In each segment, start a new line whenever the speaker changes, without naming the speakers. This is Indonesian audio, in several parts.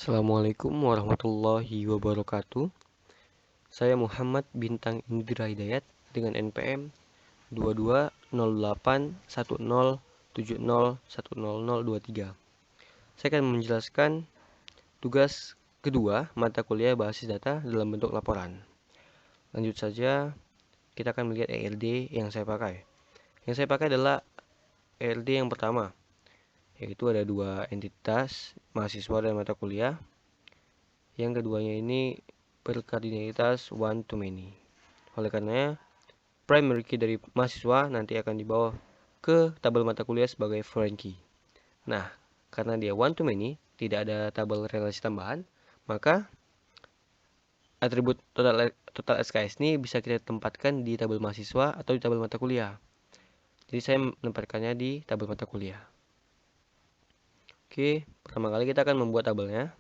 Assalamualaikum warahmatullahi wabarakatuh. Saya Muhammad Bintang Indra Hidayat dengan NPM 220810701023. Saya akan menjelaskan tugas kedua mata kuliah basis data dalam bentuk laporan. Lanjut saja, kita akan melihat ELD yang saya pakai. Yang saya pakai adalah ELD yang pertama, yaitu ada dua entitas, mahasiswa dan mata kuliah. Yang keduanya ini berkardinalitas one to many. Oleh karenanya, primary key dari mahasiswa nanti akan dibawa ke tabel mata kuliah sebagai foreign key. Nah, karena dia one to many, tidak ada tabel relasi tambahan, maka atribut total SKS ini bisa kita tempatkan di tabel mahasiswa atau di tabel mata kuliah. Jadi saya menempatkannya di tabel mata kuliah. Oke, pertama kali kita akan membuat tabelnya.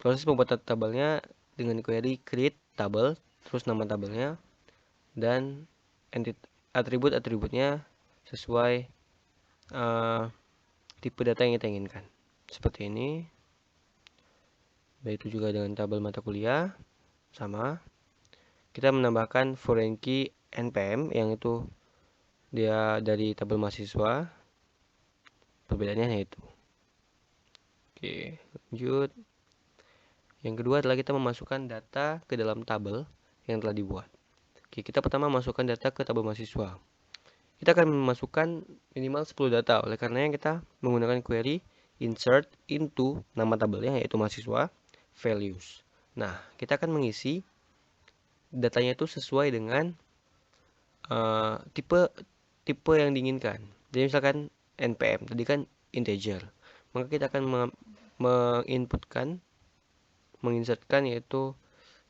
Proses pembuatan tabelnya dengan query create tabel, terus nama tabelnya, dan atribut-atributnya sesuai tipe data yang kita inginkan. Seperti ini. Begitu juga dengan tabel mata kuliah, sama. Kita menambahkan foreign key NPM, yang itu dia dari tabel mahasiswa. Perbedaannya hanya itu. Oke, lanjut. Yang kedua adalah kita memasukkan data ke dalam tabel yang telah dibuat. Oke, kita pertama masukkan data ke tabel mahasiswa. Kita akan memasukkan minimal 10 data. Oleh karenanya kita menggunakan query insert into nama tabelnya, yaitu mahasiswa, values. Nah, kita akan mengisi datanya itu sesuai dengan tipe yang diinginkan. Jadi misalkan NPM, tadi kan integer. Maka kita akan menginsertkan yaitu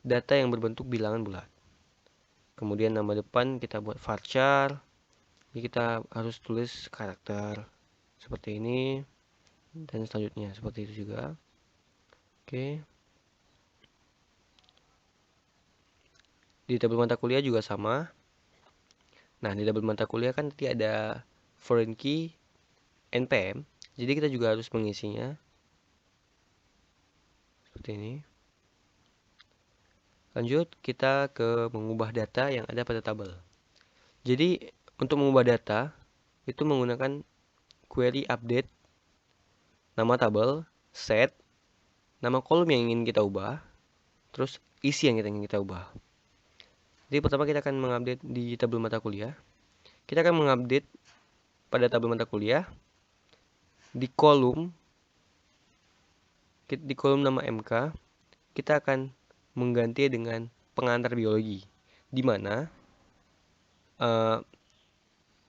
data yang berbentuk bilangan bulat. Kemudian nama depan kita buat varchar. Jadi kita harus tulis karakter seperti ini, dan selanjutnya seperti itu juga. Oke. Di tabel mata kuliah juga sama. Nah, di tabel mata kuliah kan nanti ada foreign key NPM. Jadi kita juga harus mengisinya seperti ini. Lanjut, kita ke mengubah data yang ada pada tabel. Jadi untuk mengubah data itu menggunakan query update nama tabel, set, nama kolom yang ingin kita ubah, terus isi yang ingin kita ubah. Jadi pertama kita akan mengupdate di tabel mata kuliah. Kita akan mengupdate pada tabel mata kuliah di kolom nama MK. Kita akan mengganti dengan pengantar biologi, di mana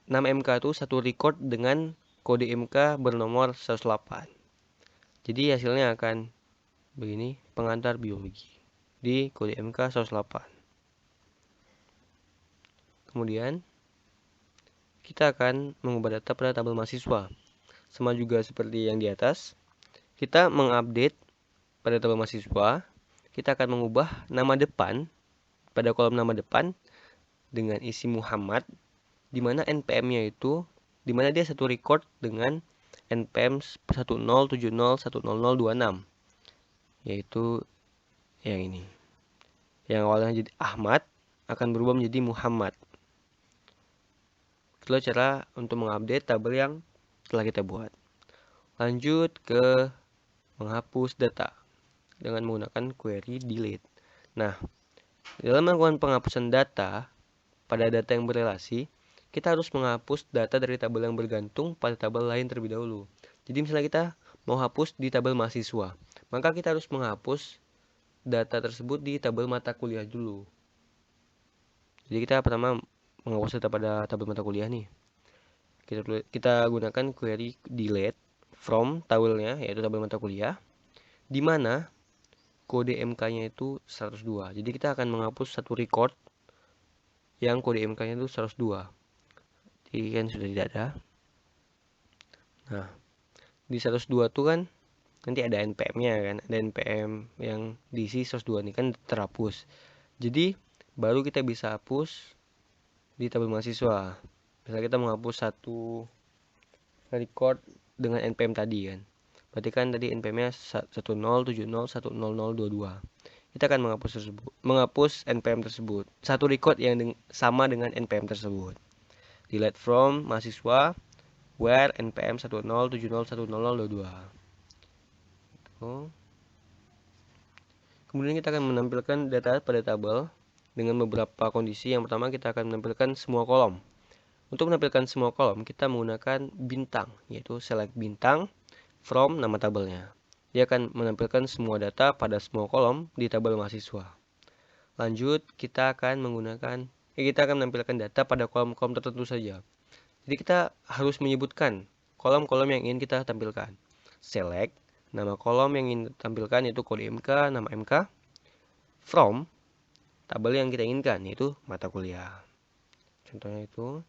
nama MK itu satu record dengan kode MK bernomor 108. Jadi hasilnya akan begini, pengantar biologi di kode MK 108. Kemudian kita akan mengubah data pada tabel mahasiswa. Sama juga seperti yang di atas. Kita mengupdate pada tabel mahasiswa. Kita akan mengubah nama depan pada kolom nama depan dengan isi Muhammad, di mana NPM-nya itu, di mana dia satu record dengan NPM 1070100026, yaitu yang ini. Yang awalnya jadi Ahmad akan berubah menjadi Muhammad. Itulah cara untuk mengupdate tabel yang telah kita buat. Lanjut ke menghapus data dengan menggunakan query delete. Nah, dalam melakukan penghapusan data pada data yang berrelasi, kita harus menghapus data dari tabel yang bergantung pada tabel lain terlebih dahulu. Jadi misalnya kita mau hapus di tabel mahasiswa, maka kita harus menghapus data tersebut di tabel mata kuliah dulu. Jadi kita pertama menghapus data pada tabel mata kuliah nih. Kita gunakan query delete from tabelnya, yaitu tabel mata kuliah, di mana kode MK-nya itu 102. Jadi kita akan menghapus satu record yang kode MK-nya itu 102. Jadi kan sudah tidak ada. Nah, di 102 tuh kan nanti ada NPM-nya kan, ada NPM yang diisi 102 ini kan terhapus. Jadi baru kita bisa hapus di tabel mahasiswa. Misalnya kita menghapus satu record dengan NPM tadi kan, Berarti kan tadi NPM-nya 1070100022. Kita akan menghapus NPM tersebut. Satu record yang sama dengan NPM tersebut. Delete from mahasiswa where NPM 1070100022. Kemudian kita akan menampilkan data pada tabel dengan beberapa kondisi. Yang pertama, kita akan menampilkan semua kolom. Untuk menampilkan semua kolom, kita menggunakan bintang, yaitu select bintang from nama tabelnya. Dia akan menampilkan semua data pada semua kolom di tabel mahasiswa. Lanjut, kita akan menampilkan data pada kolom-kolom tertentu saja. Jadi kita harus menyebutkan kolom-kolom yang ingin kita tampilkan. Select nama kolom yang ingin ditampilkan, yaitu kode MK, nama MK, from tabel yang kita inginkan, yaitu mata kuliah. Contohnya itu.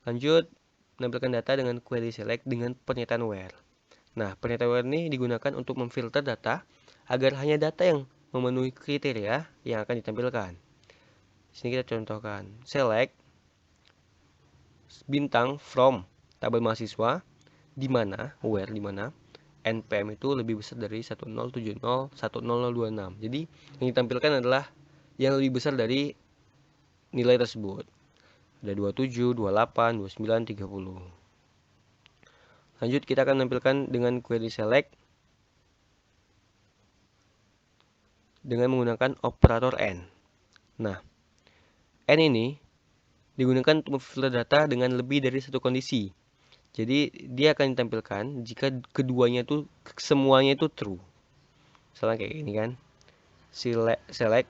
Lanjut, menampilkan data dengan query select dengan pernyataan where. Nah, pernyataan where ini digunakan untuk memfilter data agar hanya data yang memenuhi kriteria yang akan ditampilkan. Di sini kita contohkan, select bintang from tabel mahasiswa di mana where di mana NPM itu lebih besar dari 1070100026. Jadi yang ditampilkan adalah yang lebih besar dari nilai tersebut. Ada 27, 28, 29, 30. Lanjut, kita akan menampilkan dengan query select dengan menggunakan operator N. Nah, N ini digunakan untuk memfilter data dengan lebih dari satu kondisi. Jadi dia akan ditampilkan jika keduanya itu semuanya itu true. Misalnya kayak gini kan. Select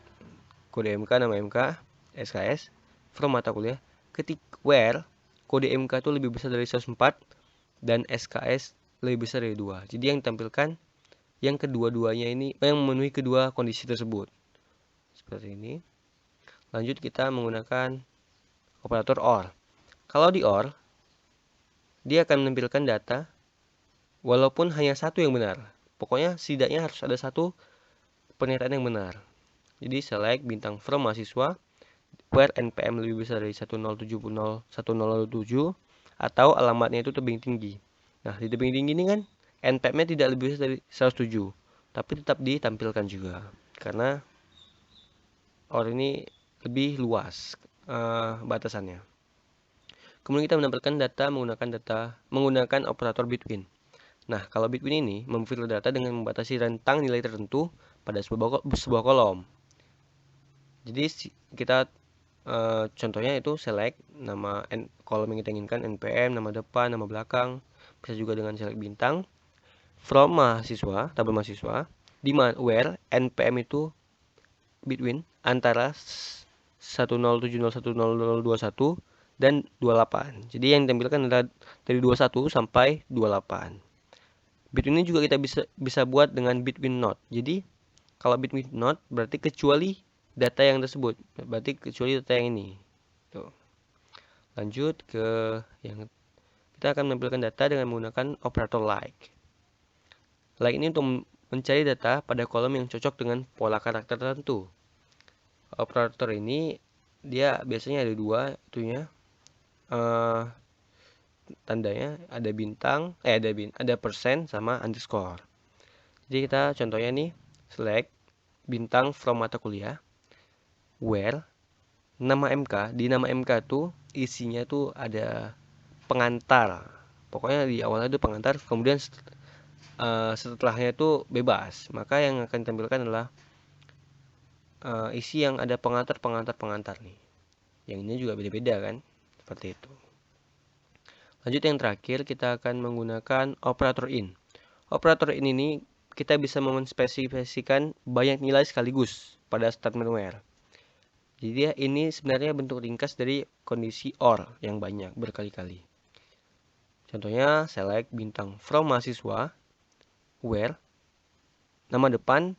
kode MK, nama MK, SKS from mata kuliah. Ketik where kode MK itu lebih besar dari 104 dan SKS lebih besar dari 2. Jadi yang ditampilkan yang kedua-duanya ini yang memenuhi kedua kondisi tersebut. Seperti ini. Lanjut, kita menggunakan operator OR. Kalau di OR, dia akan menampilkan data walaupun hanya satu yang benar. Pokoknya setidaknya harus ada satu pernyataan yang benar. Jadi select bintang from mahasiswa where NPM lebih besar dari 10701007 atau alamatnya itu tebing tinggi. Nah, di tebing tinggi ini kan NPM-nya tidak lebih besar dari 107, tapi tetap ditampilkan juga karena OR ini lebih luas batasannya. Kemudian kita menampilkan data menggunakan operator between. Nah, kalau between ini memfilter data dengan membatasi rentang nilai tertentu pada sebuah kolom. Jadi kita contohnya itu select nama kolom yang kita inginkan, NPM, nama depan, nama belakang, bisa juga dengan select bintang from mahasiswa, tabel mahasiswa, di mana where NPM itu between antara 1070100021 dan 28. Jadi yang ditampilkan adalah dari 21 sampai 28. Between ini juga kita bisa buat dengan between not. Jadi kalau between not berarti kecuali data yang tersebut. Berarti kecuali data yang ini. Tuh. Lanjut ke yang kita akan menampilkan data dengan menggunakan operator like. Like ini untuk mencari data pada kolom yang cocok dengan pola karakter tertentu. Operator ini dia biasanya ada dua itunya. Tandanya ada bintang, ada persen sama underscore. Jadi kita contohnya nih select bintang from mata kuliah where nama MK, di nama MK tuh isinya tuh ada pengantar. Pokoknya di awalnya itu pengantar, kemudian setelahnya itu bebas. Maka yang akan ditampilkan adalah isi yang ada pengantar nih. Yang ini juga beda-beda kan, seperti itu. Lanjut yang terakhir, kita akan menggunakan operator in. Operator in ini kita bisa menspesifikasikan banyak nilai sekaligus pada statement where. Jadi ini sebenarnya bentuk ringkas dari kondisi OR yang banyak berkali-kali. Contohnya select bintang from mahasiswa where nama depan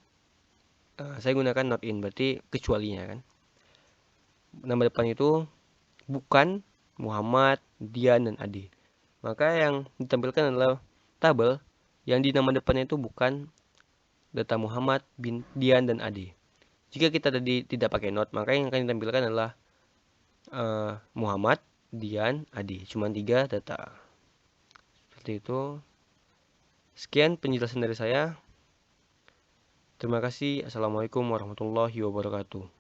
saya gunakan not in, berarti kecualinya kan. Nama depan itu bukan Muhammad, Dian, dan Ade. Maka yang ditampilkan adalah tabel yang di nama depannya itu bukan data Muhammad, Dian, dan Ade. Jika kita tadi tidak pakai not, maka yang akan ditampilkan adalah Muhammad, Dian, Ade. Cuma 3 data. Seperti itu. Sekian penjelasan dari saya. Terima kasih. Assalamualaikum warahmatullahi wabarakatuh.